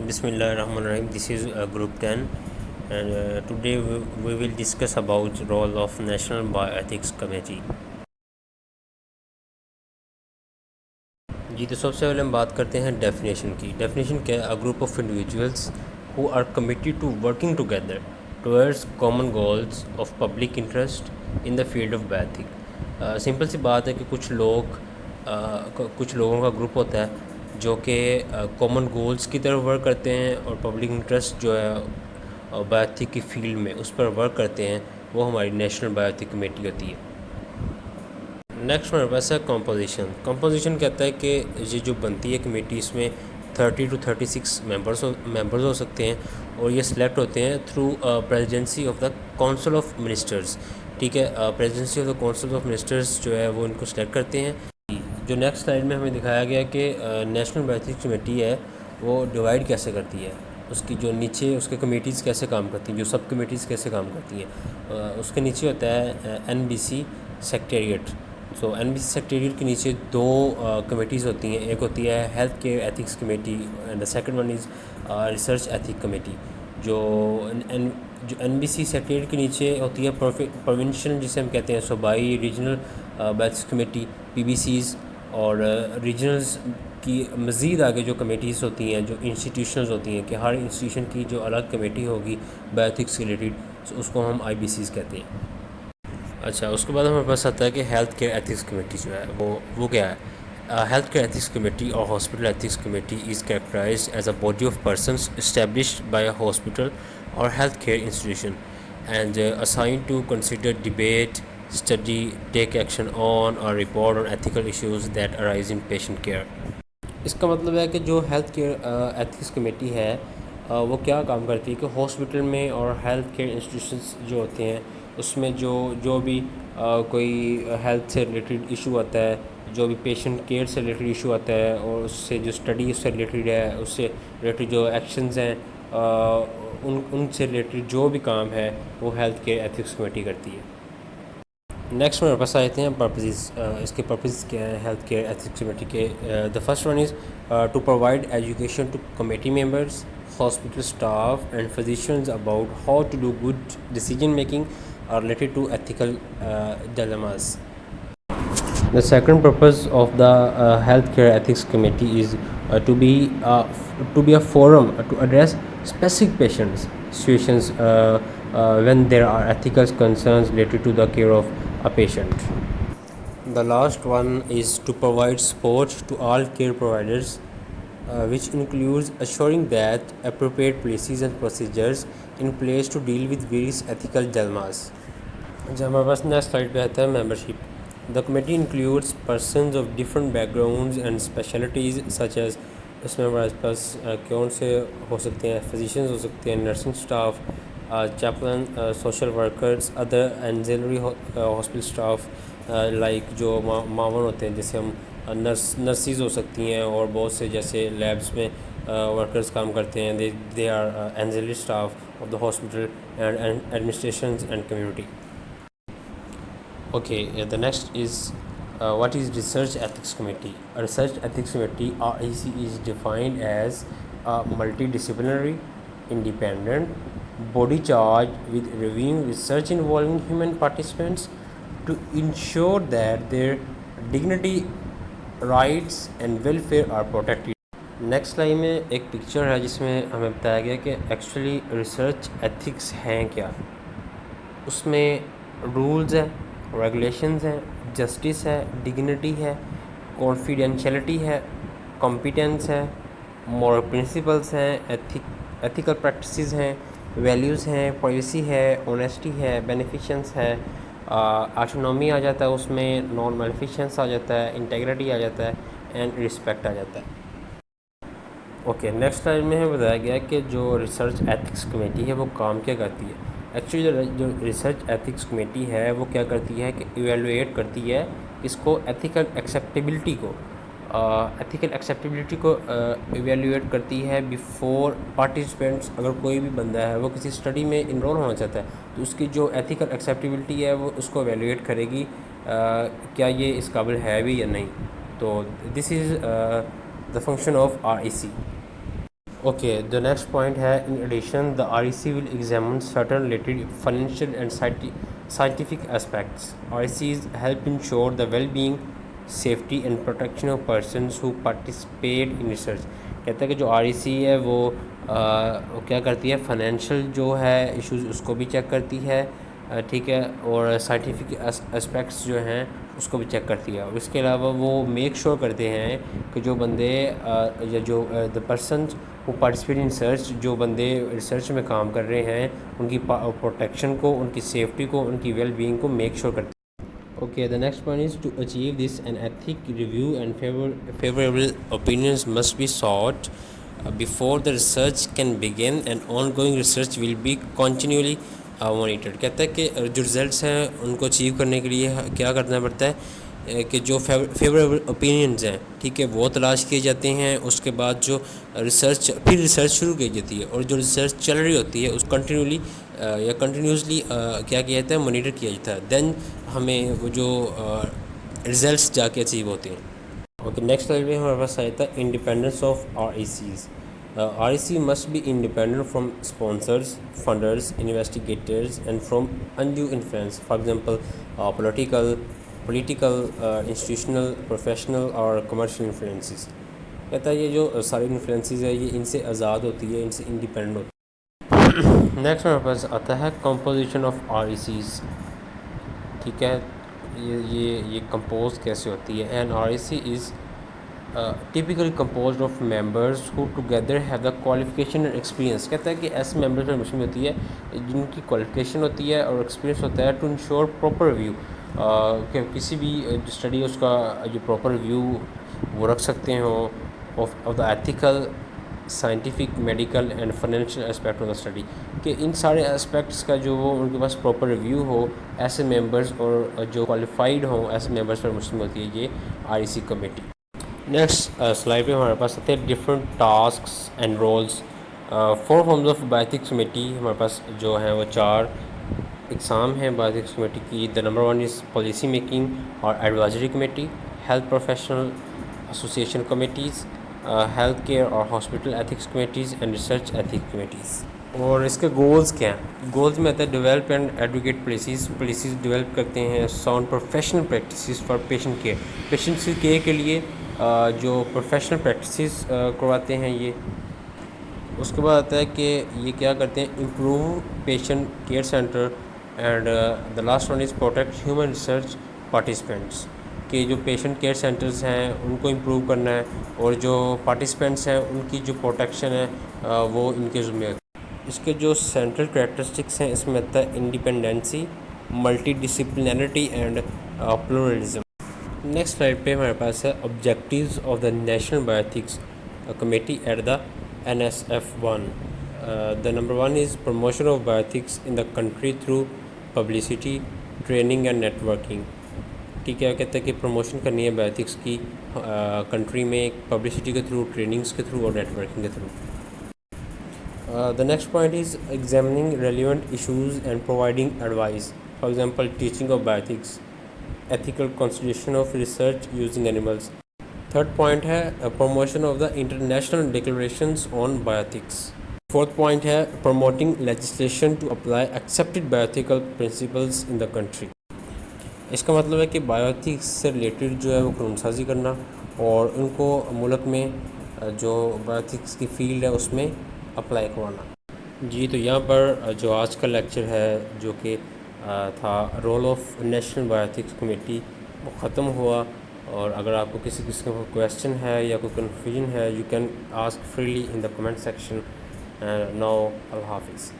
Bismillahirrahmanirrahim. This is Group 10, and today we will discuss about role of National Bioethics Committee. जी, तो सबसे पहले हम बात करते हैं डेफिनेशन की। डेफिनेशन क्या है? A group of individuals who are committed to working together towards common goals of public interest in the field of bioethic. Simple सी बात है कि कुछ लोगों का ग्रुप होता है जो कि कॉमन गोल्स की तरफ वर्क करते हैं और पब्लिक इंटरेस्ट जो है बायोएथिक की फील्ड में उस पर वर्क करते हैं। वो हमारी नेशनल बायोएथिक कमेटी होती है। नेक्स्ट हमारे पास है कंपोजिशन कहता है कि ये जो बनती है कमेटी, इसमें 30 to 36 मेंबर्स हो सकते हैं और ये सिलेक्ट होते हैं through presidency of the council of ministers. ठीक है, presidency of the council of ministers जो है वो इनको सिलेक्ट करते हैं। जो नेक्स्ट स्लाइड में हमें दिखाया गया कि नेशनल बायोएथिक्स कमेटी है वो डिवाइड कैसे करती है, उसकी जो नीचे उसके कमेटीज़ कैसे काम करती हैं, जो सब कमेटीज़ कैसे काम करती हैं। उसके नीचे होता है NBC सेक्रेटेरिएट। सो NBC सेक्रेटेरिएट के नीचे दो कमेटीज़ होती हैं। एक होती है health care ethics committee and the second one is research ethic committee. जो NBC सेक्रेटेरिएट के नीचे होती है प्रोविंशियल, जिसे हम कहते हैं सूबाई रीजनल बायोएथिक्स कमेटी PBCs, और रीजनल्स की मज़ीद आगे जो कमेटीज़ होती हैं, जो इंस्टीट्यूशंस होती हैं, कि हर इंस्टीट्यूशन की जो अलग कमेटी होगी बायोएथिक्स से रिलेटेड, उसको हम IBCs कहते हैं। अच्छा, उसके बाद हमारे पास आता है कि हेल्थ केयर एथिक्स कमेटी जो है वो क्या है। हेल्थ केयर एथिक्स कमेटी और hospital ethics committee is characterized as a body of persons established by a hospital और health care institution and assigned to consider debate study, take action on or report on ethical issues that arise in patient care। इसका मतलब है कि जो health care ethics committee है वो क्या काम करती है कि हॉस्पिटल में और हेल्थ केयर इंस्टीट्यूशंस जो होते हैं उसमें जो भी कोई हेल्थ से रिलेटेड इशू आता है, जो भी पेशेंट केयर से रिलेटेड इशू आता है और उससे जो स्टडी उससे रिलेटेड है, उससे रिलेटेड जो एक्शंस हैं उनसे रिलेटेड जो भी काम है वो हेल्थ केयर एथिक्स कमेटी करती है। नेक्स्ट मेरे पास आते हैं पर्पसेस। इसके पर्पस क्या है हेल्थ केयर एथिक्स कमेटी के? The first one is to provide education to committee members, hospital staff and physicians about how to do good decision making related to ethical dilemmas। The second purpose of the healthcare ethics committee is to be a forum to address specific patients situations when there are ethical concerns related to the care of a patient. The last one is to provide support to all care providers, which includes assuring that appropriate policies and procedures in place to deal with various ethical dilemmas। जब हमारे पास next slide पे आता है membership. The committee includes persons of different backgrounds and specialities such as, इसमें हमारे पास कौन से हो सकते हैं? फिजिशियंस हो सकते हैं, nursing staff, chaplain, social workers, other ancillary hospital staff like जो मावन होते हैं, जैसे हम नर्सिस हो सकती हैं और बहुत से जैसे लैब्स में वर्कर्स काम करते हैं। They are ancillary staff of the hospital and administration and community. Okay, the next is what is Research Ethics Committee? A Research Ethics Committee (REC) is defined as a multidisciplinary, independent body charged with reviewing research involving human participants to ensure that their dignity, rights and welfare are protected। Next slide में एक picture है जिसमें हमें बताया गया कि actually research ethics हैं क्या। उसमें रूल्स हैं, रेगुलेशंस हैं, जस्टिस है, डिग्निटी है, कॉन्फिडेंशियलिटी है, कॉम्पिटेंस है, मॉरल प्रिंसिपल्स हैं, एथिकल प्रैक्टिसेस हैं, वैल्यूज़ हैं, प्राइवेसी है, ऑनेस्टी है, बेनिफिशंस है, ऑटोनॉमी आ जाता है, उसमें नॉन मेलिफिशंस आ जाता है, इंटेग्रिटी आ जाता है एंड रिस्पेक्ट आ जाता है। ओके, नेक्स्ट स्लाइड में हमें बताया गया कि जो रिसर्च एथिक्स कमेटी है वो काम क्या करती है। एक्चुअली जो रिसर्च एथिक्स कमेटी है वो क्या करती है कि इवेलुएट करती है इसको एथिकल एक्सेप्टेबिलिटी को इवेलुएट करती है बिफोर पार्टिसिपेंट्स। अगर कोई भी बंदा है वो किसी स्टडी में इनरोल होना चाहता है तो उसकी जो एथिकल एक्सेप्टेबिलिटी है वो उसको इवेलुएट करेगी क्या ये इस काबिल है भी या नहीं। तो this is the function of REC। Okay, the next point है in addition the REC will examine certain related financial and scientific aspects. RECs help ensure the well-being, safety and protection of persons who participate in research. कहता है कि जो REC है वो क्या करती है, फाइनेंशियल जो है इश्यूज उसको भी चेक करती है, ठीक है, और साइंटिफिक एस्पेक्ट्स जो हैं उसको भी चेक करती है। और इसके अलावा वो मेक श्योर करते हैं कि जो बंदे या जो the person who participate in research, जो बंदे रिसर्च में काम कर रहे हैं उनकी प्रोटेक्शन को, उनकी सेफ्टी को, उनकी वेल बीइंग को मेक श्योर करते हैं। Okay, the next point is to achieve this, an ethic review and favorable opinions must be sought before the research can begin, and ongoing research will be continually monitored. कहता है कि जो results हैं उनको achieve करने के लिए क्या करना पड़ता है कि जो फेवरेबल ओपिनियंस हैं, ठीक है, वो तलाश किए जाते हैं। उसके बाद जो फिर रिसर्च शुरू की जाती है, और जो रिसर्च चल रही होती है उस कंटिन्यूली या कंटिन्यूसली क्या किया जाता है, मॉनिटर किया जाता है। देन हमें वो जो रिजल्ट्स जाके अचीव होते हैं। ओके, नेक्स्ट स्लाइड में हमारे पास आया था independence of RECs. REC must be independent from sponsors, funders, investigators, and from undue influence. For example, political, institutional, professional और commercial influences. कहता है ये जो सारी इन्फ्लुएंसेस है ये इनसे आज़ाद होती है, इनसे इंडिपेंडेंट होती है। नेक्स्ट हमारे पास आता है कंपोजिशन ऑफ RECs, ठीक है, ये कंपोज कैसे होती है। An REC is typically compose of members who together have the qualification and experience. कहता है कि ऐसे मेंबर्स पर मिशन होती है जिनकी क्वालिफिकेशन होती है और एक्सपीरियंस होता है टू इंश्योर प्रॉपर रिव्यू, कि किसी भी स्टडी उसका जो प्रॉपर रिव्यू वो रख सकते हो of the ethical, scientific, medical and financial aspect of the study, कि इन सारे एस्पेक्ट्स का जो वो उनके पास प्रॉपर रिव्यू हो, ऐसे मेंबर्स और जो क्वालिफाइड हों ऐसे मेंबर्स पर मुश्तमिल होती है ये REC कमेटी। नेक्स्ट स्लाइड पे हमारे पास आते हैं different tasks and roles. 4 forms of bioethics committee हमारे पास जो है वो 4 इकसाम हैं बायोएथिक्स कमेटी की। The number 1 is policy making और advisory committee, health professional association committees, health care और hospital ethics committees and research ethics committees. और इसके गोल्स क्या हैं? गोल्स में आता है develop and advocate policies develop करते हैं, sound professional practices for patient care, patients care के लिए जो प्रोफेशनल प्रैक्टिसेस करवाते हैं ये। उसके बाद आता है कि ये क्या करते हैं, improve patient care centre, and the last one is protect human research participants, कि जो पेशेंट केयर सेंटर्स हैं उनको इम्प्रूव करना है, और जो पार्टिसिपेंट्स हैं उनकी जो प्रोटेक्शन है वो इनके ज़िम्मे होती है। इसके जो सेंट्रल कैरेक्टरिस्टिक्स हैं इसमें आता है independency, multi disciplinarity and pluralism. Next slide पे हमारे पास है objectives of the national bioethics committee at the NSF1. The number 1 is promotion of bioethics in the country through publicity, training and networking. ठीक है, कहते हैं कि प्रमोशन करनी है बायोएथिक्स की कंट्री में पब्लिसिटी के थ्रू, ट्रेनिंग्स के थ्रू और नेटवर्किंग के through. The next point is examining relevant issues and providing advice, for example teaching of bioethics, ethical consideration of research using animals. Third point है promotion of the international declarations on bioethics. Fourth point है promoting legislation to apply accepted bioethical principles in the country. इसका मतलब है कि bioethics से related जो है वो कानून साजी करना और उनको मुल्क में जो बायोएथिक्स की फील्ड है उसमें अप्लाई करवाना। जी, तो यहाँ पर जो आज का लेक्चर है जो कि था role of national bioethics committee वो ख़त्म हुआ। और अगर आपको किसी किस्म का क्वेश्चन है या कोई कन्फ्यूजन है, you can ask freely in the comment section. Now अल्लाह हाफिज़।